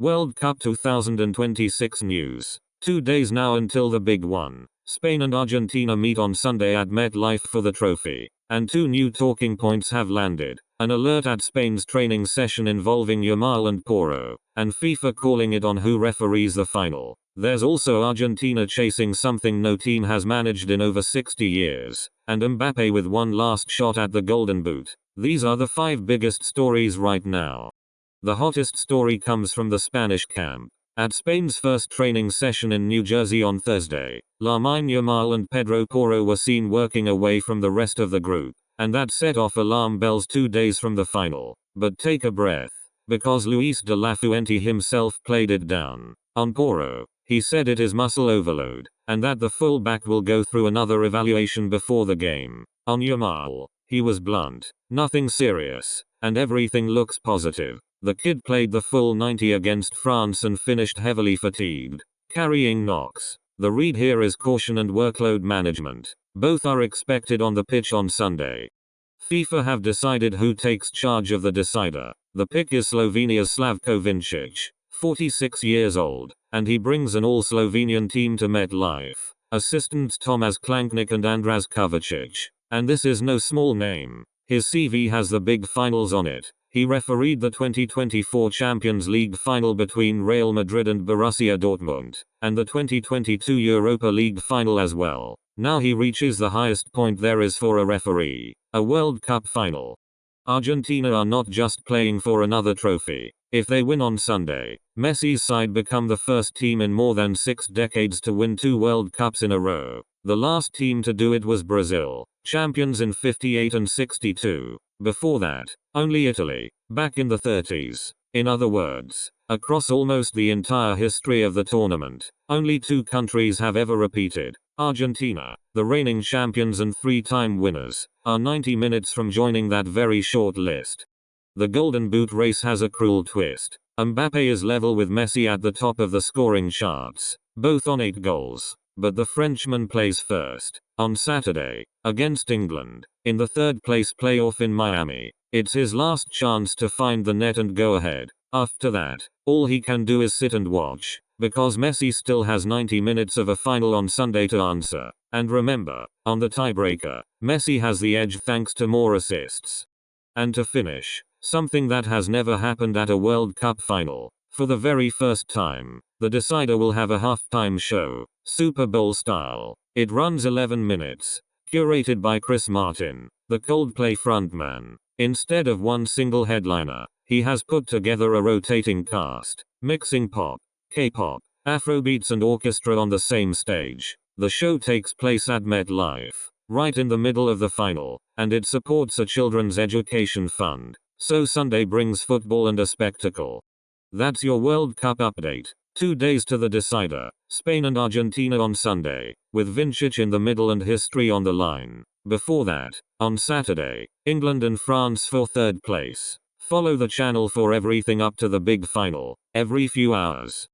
World Cup 2026 news. 2 days now until the big one. Spain and Argentina meet on Sunday at MetLife for the trophy. And 2 new talking points have landed. An alert at Spain's training session involving Yamal and Porro, and FIFA calling it on who referees the final. There's also Argentina chasing something no team has managed in over 60 years, and MBAPPÉ with one last shot at the Golden Boot. These are the 5 biggest stories right now. The hottest story comes from the Spanish camp. At Spain's first training session in New Jersey on Thursday, Lamine Yamal and Pedro Porro were seen working away from the rest of the group, and that set off alarm bells 2 days from the final. But take a breath, because Luis de la Fuente himself played it down. On Porro, he said it is muscle overload, and that the fullback will go through another evaluation before the game. On Yamal, he was blunt, nothing serious, and everything looks positive. The kid played the full 90 against France and finished heavily fatigued, carrying knocks. The read here is caution and workload management. Both are expected on the pitch on Sunday. FIFA have decided who takes charge of the decider. The pick is Slovenia's Slavko Vincic, 46 years old, and he brings an all-Slovenian team to MetLife. Assistants Tomas Klanknik and Andras Kovacic. And this is no small name. His CV has the big finals on it. He refereed the 2024 Champions League final between Real Madrid and Borussia Dortmund, and the 2022 Europa League final as well. Now he reaches the highest point there is for a referee, a World Cup final. Argentina are not just playing for another trophy. If they win on Sunday, Messi's side become the first team in more than 6 decades to win 2 World Cups in a row. The last team to do it was Brazil, champions in 58 and 62. Before that, only Italy, back in the 30s. In other words, across almost the entire history of the tournament, only 2 countries have ever repeated. Argentina, the reigning champions and 3-time winners, are 90 minutes from joining that very short list. The Golden Boot race has a cruel twist. Mbappé is level with Messi at the top of the scoring charts, both on 8 goals. But the Frenchman plays first, on Saturday, against England, in the 3rd place playoff in Miami. It's his last chance to find the net and go ahead. After that, all he can do is sit and watch, because Messi still has 90 minutes of a final on Sunday to answer. And remember, on the tiebreaker, Messi has the edge thanks to more assists. And to finish, something that has never happened at a World Cup final. For the very first time, the decider will have a halftime show, Super Bowl style. It runs 11 minutes, curated by Chris Martin, the Coldplay frontman. Instead of one single headliner, he has put together a rotating cast, mixing pop, K-pop, Afrobeats and orchestra on the same stage. The show takes place at MetLife, right in the middle of the final, and it supports a children's education fund. So Sunday brings football and a spectacle. That's your World Cup update. 2 days to the decider, Spain and Argentina on Sunday, with Vincic in the middle and history on the line. Before that, on Saturday, England and France for 3rd place. Follow the channel for everything up to the big final, every few hours.